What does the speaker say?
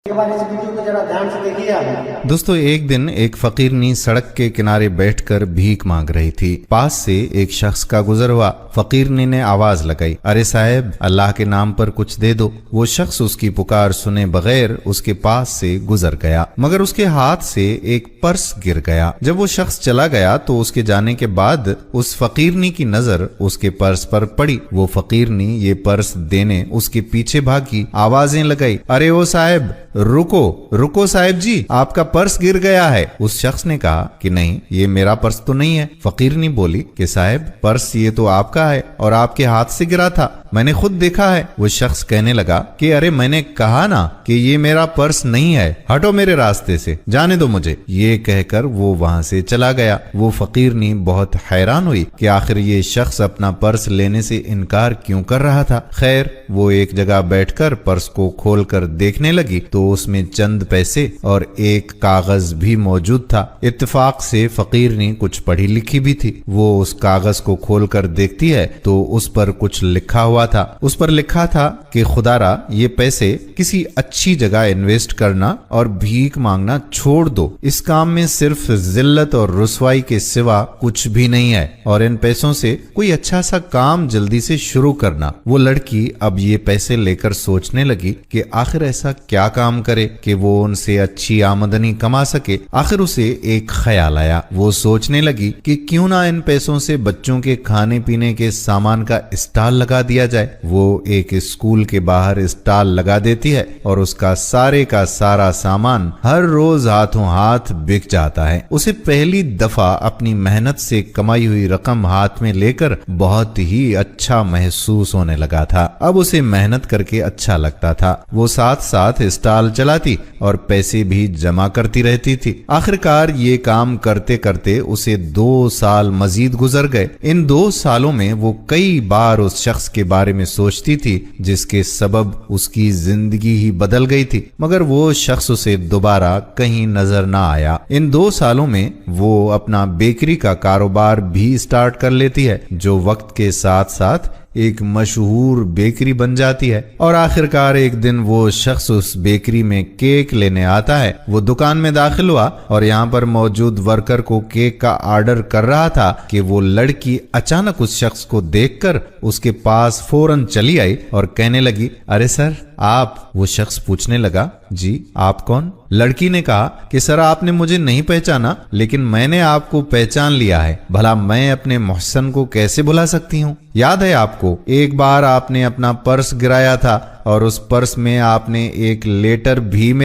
इस वीडियो को जरा ध्यान से देखिए आप। दोस्तों, एक दिन एक फकीरनी सड़क के किनारे बैठकर भीख मांग रही थी। पास से एक शख्स का गुजर हुआ। फकीरनी ने आवाज लगाई, अरे साहब, अल्लाह के नाम पर कुछ दे दो। वो शख्स उसकी पुकार सुने बगैर उसके पास से गुजर गया, मगर उसके हाथ से एक पर्स गिर गया। जब वो शख्स चला गया तो उसके जाने के बाद उस फकीरनी की नजर उसके पर्स पर पड़ी। वो फकीरनी ये पर्स देने उसके पीछे भागी, आवाजें लगाई, अरे ओ साहब, रुको रुको साहब जी, आपका पर्स गिर गया है। उस शख्स ने कहा कि नहीं, ये मेरा पर्स तो नहीं है। फकीरनी बोली कि साहब, पर्स ये तो आपका है और आपके हाथ से गिरा था, मैंने खुद देखा है। वो शख्स कहने लगा कि अरे मैंने कहा ना कि ये मेरा पर्स नहीं है, हटो मेरे रास्ते से, जाने दो मुझे। ये कहकर वो वहां से चला गया। वो फकीरनी बहुत हैरान हुई कि आखिर ये शख्स अपना पर्स लेने से इनकार क्यों कर रहा था। खैर, वो एक जगह बैठकर पर्स को खोलकर देखने लगी तो उसमें चंद पैसे और एक कागज भी मौजूद था। इत्तेफाक से फकीरनी कुछ पढ़ी लिखी भी थी। वो उस कागज को खोलकर देखती है तो उस पर कुछ लिखा हुआ था। उस पर लिखा था कि खुदारा, ये पैसे किसी अच्छी जगह इन्वेस्ट करना और भीख मांगना छोड़ दो। इस काम में सिर्फ जिल्लत और रुसवाई के सिवा कुछ भी नहीं है और इन पैसों से कोई अच्छा सा काम जल्दी से शुरू करना। वो लड़की अब ये पैसे लेकर सोचने लगी कि आखिर ऐसा क्या काम करे कि वो उनसे अच्छी आमदनी कमा सके। आखिर उसे एक ख्याल आया। वो सोचने लगी कि क्यों ना इन पैसों से बच्चों के खाने पीने के सामान का स्टॉल लगा दिया जाए। वो एक स्कूल के बाहर स्टॉल लगा देती है और उसका सारे का सारा सामान हर रोज हाथों हाथ बिक जाता है। उसे पहली दफा अपनी मेहनत से कमाई हुई रकम हाथ में लेकर बहुत ही अच्छा महसूस होने लगा था। अब उसे मेहनत करके अच्छा लगता था। वो साथ साथ स्टॉल चलाती और पैसे भी जमा करती रहती थी। आखिरकार ये काम करते करते उसे 2 साल मजीद गुजर गए। इन 2 सालों में वो कई बार उस शख्स के बारे में सोचती थी जिसके सबब उसकी जिंदगी ही बदल गई थी, मगर वो शख्स उसे दोबारा कहीं नजर ना आया। इन 2 सालों में वो अपना बेकरी का कारोबार भी स्टार्ट कर लेती है, जो वक्त के साथ साथ एक मशहूर बेकरी बन जाती है। और आखिरकार एक दिन वो शख्स उस बेकरी में केक लेने आता है। वो दुकान में दाखिल हुआ और यहाँ पर मौजूद वर्कर को केक का ऑर्डर कर रहा था कि वो लड़की अचानक उस शख्स को देखकर उसके पास फौरन चली आई और कहने लगी, अरे सर, आप? वो शख्स पूछने लगा, जी आप कौन? लड़की ने कहा कि सर, आपने मुझे नहीं पहचाना, लेकिन मैंने आपको पहचान लिया है। भला मैं अपने मोहसन को कैसे भुला सकती हूँ? याद है आपको, एक बार आपने अपना पर्स गिराया था और उस पर्स में आपने एक लेटर भी